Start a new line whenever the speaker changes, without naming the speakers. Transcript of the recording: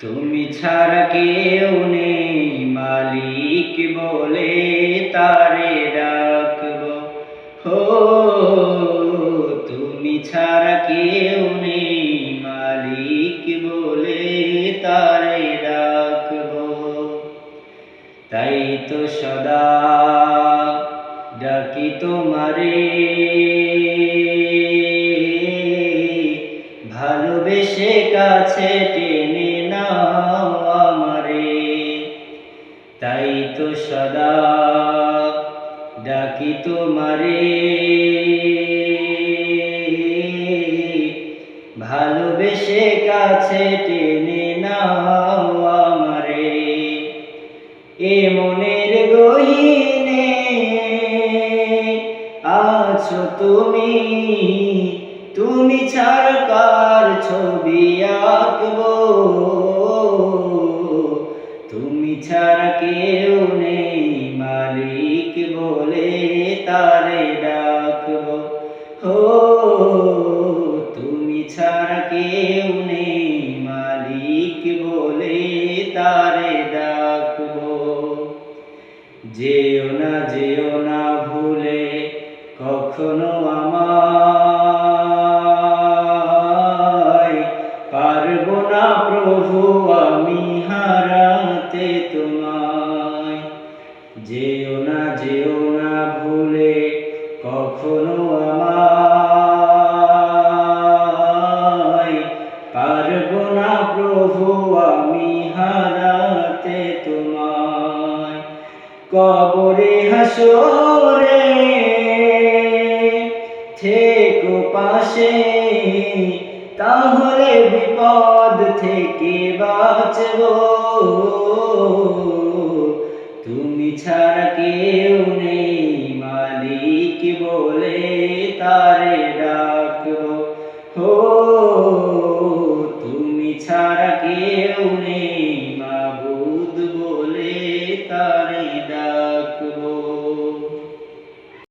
তুমি ছাড়া কেউ নেই মালিক বলে তারে ডাকবো। হো তুমি ছাড়া কেউ নেই মালিক বলে তারে ডাকবো। তাই তো সদা ডাকি তোমারে, ভালোবেসে কাছে টেনে নাও আমারে। তাই তো সদা ডাকি তোমারে, ভালোবেসে কাছে টেনে নাও আমারে। এ মনের গহীনে আছো তুমি, তুমি ছাড়া কার ছবি আঁকবো। তুমি ছাড়া কেউ নেই মালিক বলে তারে ডাকবো। হো তুমি ছাড়া কেউ নেই মালিক বলে তারে ডাকবো। যেও না ভুলে কখনো আমায়, পারবো না প্রভু আমি হারাতে তোমায়। যেও না ভুলে কখনো আমায়, পারবো না প্রভু আমি হারাতে তোমায়। কবরে হাসরে থেকো পাশে, তাহলে বিপদ থেকে বাঁচবো। তুমি ছাড়া কেউ নেই মালিক বলে তারে ডাকবো।